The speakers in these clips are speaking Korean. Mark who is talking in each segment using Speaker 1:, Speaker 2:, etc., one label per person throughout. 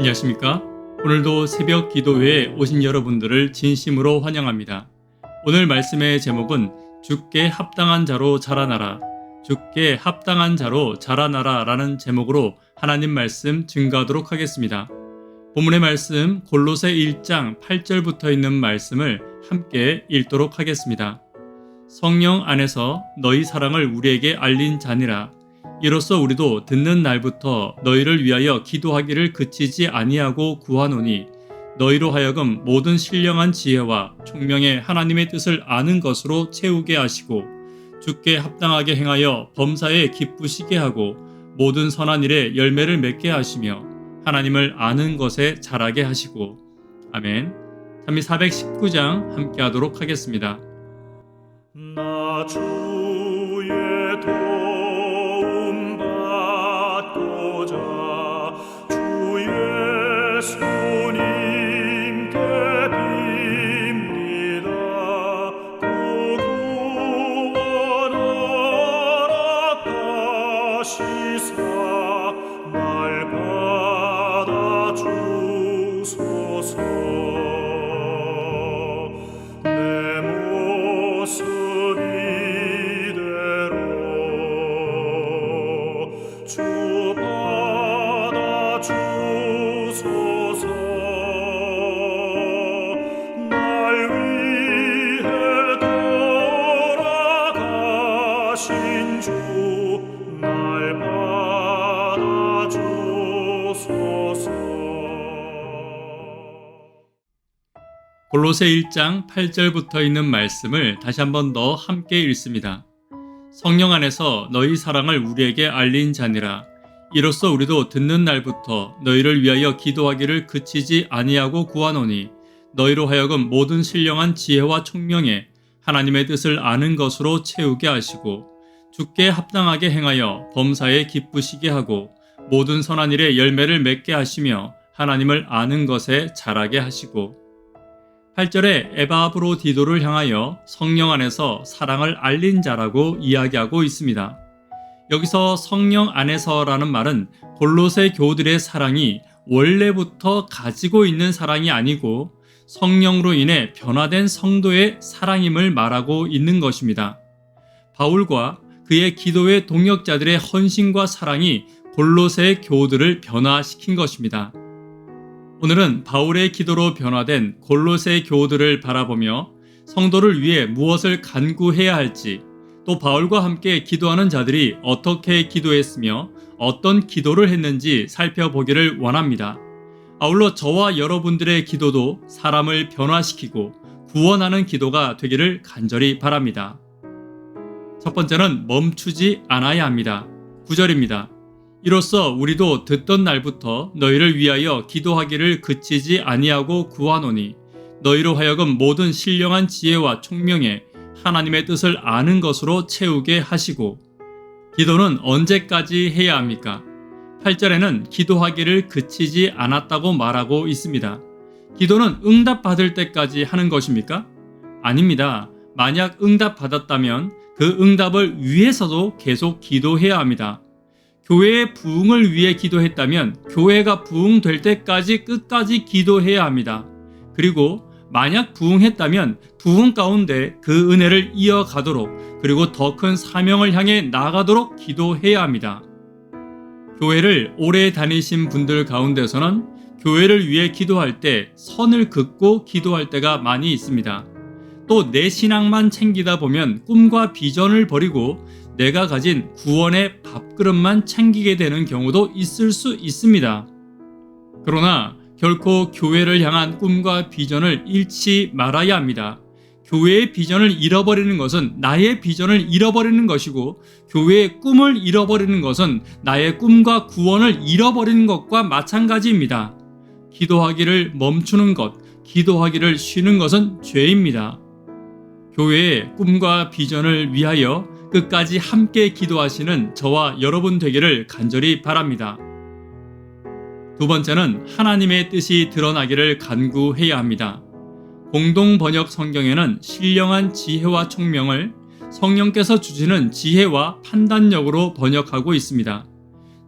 Speaker 1: 안녕하십니까? 오늘도 새벽 기도회에 오신 여러분들을 진심으로 환영합니다. 오늘 말씀의 제목은 주께 합당한 자로 자라나라, 주께 합당한 자로 자라나라 라는 제목으로 하나님 말씀 증거하도록 하겠습니다. 본문의 말씀 골로새 1장 8절부터 있는 말씀을 함께 읽도록 하겠습니다. 성령 안에서 너희 사랑을 우리에게 알린 자니라. 이로써 우리도 듣는 날부터 너희를 위하여 기도하기를 그치지 아니하고 구하노니 너희로 하여금 모든 신령한 지혜와 총명의 하나님의 뜻을 아는 것으로 채우게 하시고 주께 합당하게 행하여 범사에 기쁘시게 하고 모든 선한 일에 열매를 맺게 하시며 하나님을 아는 것에 자라게 하시고. 아멘. 찬미 419장 함께 하도록 하겠습니다.
Speaker 2: 나 주의 도움 받고자 주의 손님께 빕니다. 구원하라 가시사 날 받아 주소서. 내 모습 주 받아 주소서. 날 위해 돌아가신 주 날 받아 주소서.
Speaker 1: 골로새 1장 8절부터 있는 말씀을 다시 한 번 더 함께 읽습니다. 성령 안에서 너희 사랑을 우리에게 알린 자니라. 이로써 우리도 듣는 날부터 너희를 위하여 기도하기를 그치지 아니하고 구하노니 너희로 하여금 모든 신령한 지혜와 총명에 하나님의 뜻을 아는 것으로 채우게 하시고 주께 합당하게 행하여 범사에 기쁘시게 하고 모든 선한 일에 열매를 맺게 하시며 하나님을 아는 것에 자라게 하시고. 8절에 에바브로디도를 향하여 성령 안에서 사랑을 알린 자라고 이야기하고 있습니다. 여기서 성령 안에서라는 말은 골로새 교우들의 사랑이 원래부터 가지고 있는 사랑이 아니고 성령으로 인해 변화된 성도의 사랑임을 말하고 있는 것입니다. 바울과 그의 기도의 동역자들의 헌신과 사랑이 골로새 교우들을 변화시킨 것입니다. 오늘은 바울의 기도로 변화된 골로새 교우들을 바라보며 성도를 위해 무엇을 간구해야 할지, 또 바울과 함께 기도하는 자들이 어떻게 기도했으며 어떤 기도를 했는지 살펴보기를 원합니다. 아울러 저와 여러분들의 기도도 사람을 변화시키고 구원하는 기도가 되기를 간절히 바랍니다. 첫 번째는 멈추지 않아야 합니다. 9절입니다. 이로써 우리도 듣던 날부터 너희를 위하여 기도하기를 그치지 아니하고 구하노니 너희로 하여금 모든 신령한 지혜와 총명에 하나님의 뜻을 아는 것으로 채우게 하시고. 기도는 언제까지 해야 합니까? 8절에는 기도하기를 그치지 않았다고 말하고 있습니다. 기도는 응답받을 때까지 하는 것입니까? 아닙니다. 만약 응답받았다면 그 응답을 위해서도 계속 기도해야 합니다. 교회의 부흥을 위해 기도했다면 교회가 부흥될 때까지 끝까지 기도해야 합니다. 그리고 만약 부흥했다면 부흥 가운데 그 은혜를 이어가도록, 그리고 더 큰 사명을 향해 나아가도록 기도해야 합니다. 교회를 오래 다니신 분들 가운데서는 교회를 위해 기도할 때 선을 긋고 기도할 때가 많이 있습니다. 또 내 신앙만 챙기다 보면 꿈과 비전을 버리고 내가 가진 구원의 밥그릇만 챙기게 되는 경우도 있을 수 있습니다. 그러나 결코 교회를 향한 꿈과 비전을 잃지 말아야 합니다. 교회의 비전을 잃어버리는 것은 나의 비전을 잃어버리는 것이고, 교회의 꿈을 잃어버리는 것은 나의 꿈과 구원을 잃어버리는 것과 마찬가지입니다. 기도하기를 멈추는 것, 기도하기를 쉬는 것은 죄입니다. 교회의 꿈과 비전을 위하여 끝까지 함께 기도하시는 저와 여러분 되기를 간절히 바랍니다. 두 번째는 하나님의 뜻이 드러나기를 간구해야 합니다. 공동 번역 성경에는 신령한 지혜와 총명을 성령께서 주시는 지혜와 판단력으로 번역하고 있습니다.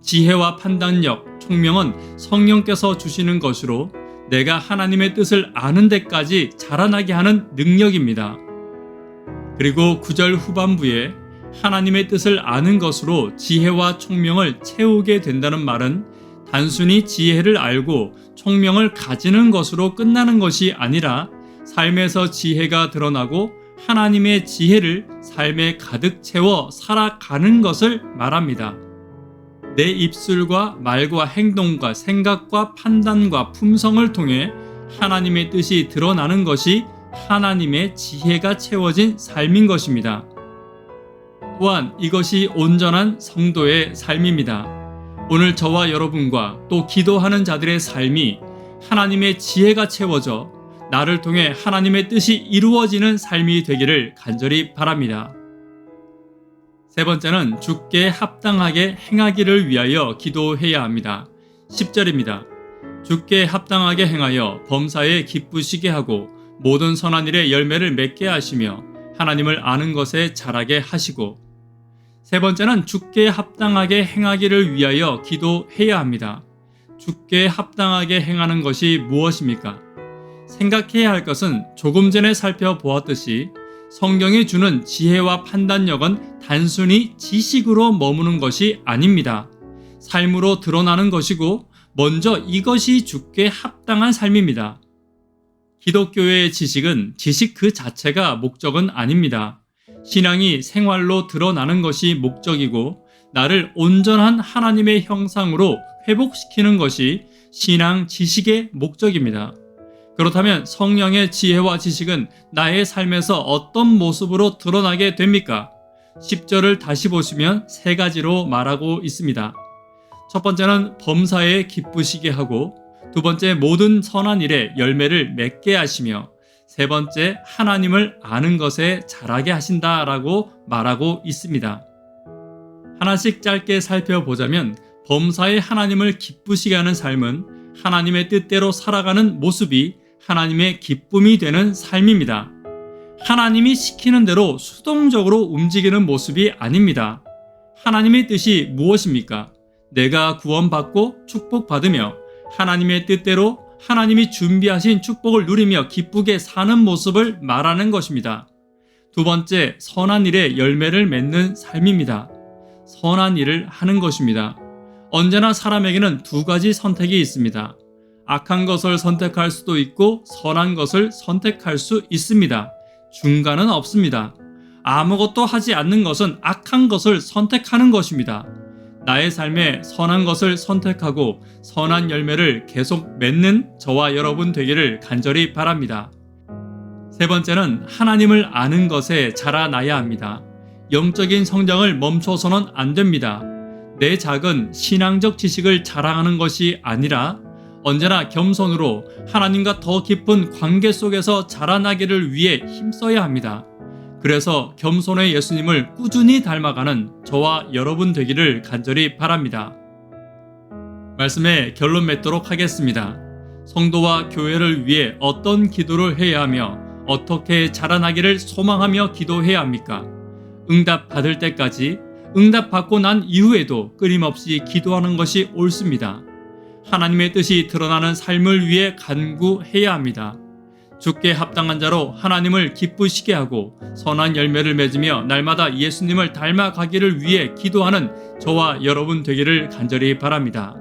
Speaker 1: 지혜와 판단력, 총명은 성령께서 주시는 것으로 내가 하나님의 뜻을 아는 데까지 자라나게 하는 능력입니다. 그리고 9절 후반부에 하나님의 뜻을 아는 것으로 지혜와 총명을 채우게 된다는 말은 단순히 지혜를 알고 총명을 가지는 것으로 끝나는 것이 아니라 삶에서 지혜가 드러나고 하나님의 지혜를 삶에 가득 채워 살아가는 것을 말합니다. 내 입술과 말과 행동과 생각과 판단과 품성을 통해 하나님의 뜻이 드러나는 것이 하나님의 지혜가 채워진 삶인 것입니다. 또한 이것이 온전한 성도의 삶입니다. 오늘 저와 여러분과 또 기도하는 자들의 삶이 하나님의 지혜가 채워져 나를 통해 하나님의 뜻이 이루어지는 삶이 되기를 간절히 바랍니다. 세 번째는 주께 합당하게 행하기를 위하여 기도해야 합니다. 10절입니다. 주께 합당하게 행하여 범사에 기쁘시게 하고 모든 선한 일에 열매를 맺게 하시며 하나님을 아는 것에 자라게 하시고. 세 번째는 주께 합당하게 행하기를 위하여 기도해야 합니다. 주께 합당하게 행하는 것이 무엇입니까? 생각해야 할 것은 조금 전에 살펴보았듯이 성경이 주는 지혜와 판단력은 단순히 지식으로 머무는 것이 아닙니다. 삶으로 드러나는 것이고 먼저 이것이 주께 합당한 삶입니다. 기독교의 지식은 지식 그 자체가 목적은 아닙니다. 신앙이 생활로 드러나는 것이 목적이고 나를 온전한 하나님의 형상으로 회복시키는 것이 신앙 지식의 목적입니다. 그렇다면 성령의 지혜와 지식은 나의 삶에서 어떤 모습으로 드러나게 됩니까? 10절을 다시 보시면 세 가지로 말하고 있습니다. 첫 번째는 범사에 기쁘시게 하고, 두 번째 모든 선한 일에 열매를 맺게 하시며, 세 번째 하나님을 아는 것에 자라게 하신다라고 말하고 있습니다. 하나씩 짧게 살펴보자면 범사에 하나님을 기쁘시게 하는 삶은 하나님의 뜻대로 살아가는 모습이 하나님의 기쁨이 되는 삶입니다. 하나님이 시키는 대로 수동적으로 움직이는 모습이 아닙니다. 하나님의 뜻이 무엇입니까? 내가 구원받고 축복받으며 하나님의 뜻대로 하나님이 준비하신 축복을 누리며 기쁘게 사는 모습을 말하는 것입니다. 두 번째, 선한 일에 열매를 맺는 삶입니다. 선한 일을 하는 것입니다. 언제나 사람에게는 두 가지 선택이 있습니다. 악한 것을 선택할 수도 있고 선한 것을 선택할 수 있습니다. 중간은 없습니다. 아무것도 하지 않는 것은 악한 것을 선택하는 것입니다. 나의 삶에 선한 것을 선택하고 선한 열매를 계속 맺는 저와 여러분 되기를 간절히 바랍니다. 세 번째는 하나님을 아는 것에 자라나야 합니다. 영적인 성장을 멈춰서는 안 됩니다. 내 작은 신앙적 지식을 자랑하는 것이 아니라 언제나 겸손으로 하나님과 더 깊은 관계 속에서 자라나기를 위해 힘써야 합니다. 그래서 겸손의 예수님을 꾸준히 닮아가는 저와 여러분 되기를 간절히 바랍니다. 말씀에 결론 맺도록 하겠습니다. 성도와 교회를 위해 어떤 기도를 해야 하며 어떻게 자라나기를 소망하며 기도해야 합니까? 응답 받을 때까지, 응답 받고 난 이후에도 끊임없이 기도하는 것이 옳습니다. 하나님의 뜻이 드러나는 삶을 위해 간구해야 합니다. 주께 합당한 자로 하나님을 기쁘시게 하고 선한 열매를 맺으며 날마다 예수님을 닮아가기를 위해 기도하는 저와 여러분 되기를 간절히 바랍니다.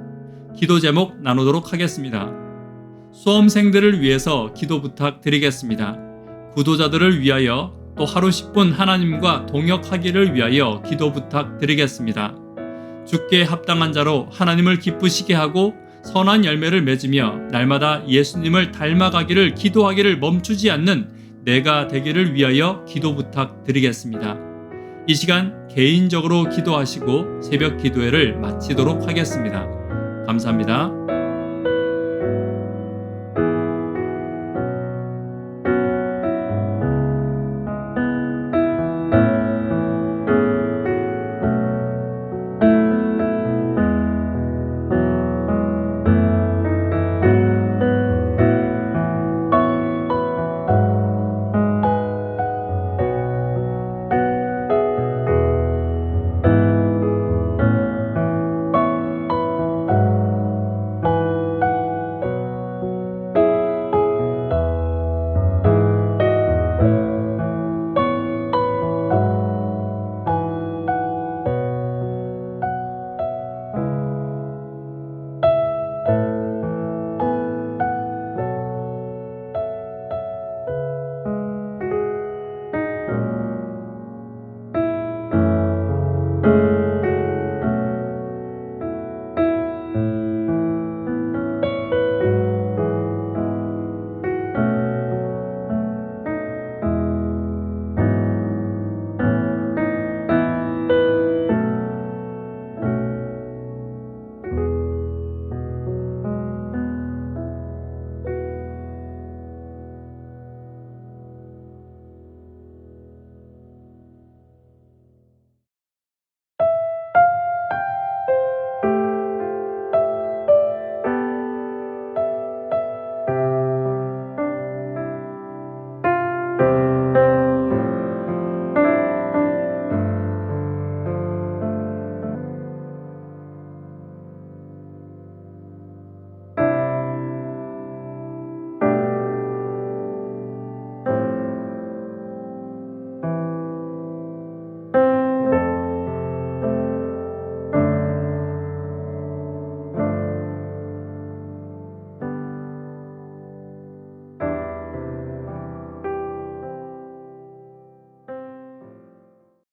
Speaker 1: 기도 제목 나누도록 하겠습니다. 수험생들을 위해서 기도 부탁드리겠습니다. 구도자들을 위하여 또 하루 10분 하나님과 동역하기를 위하여 기도 부탁드리겠습니다. 주께 합당한 자로 하나님을 기쁘시게 하고 선한 열매를 맺으며 날마다 예수님을 닮아가기를 기도하기를 멈추지 않는 내가 되기를 위하여 기도 부탁드리겠습니다. 이 시간 개인적으로 기도하시고 새벽 기도회를 마치도록 하겠습니다. 감사합니다.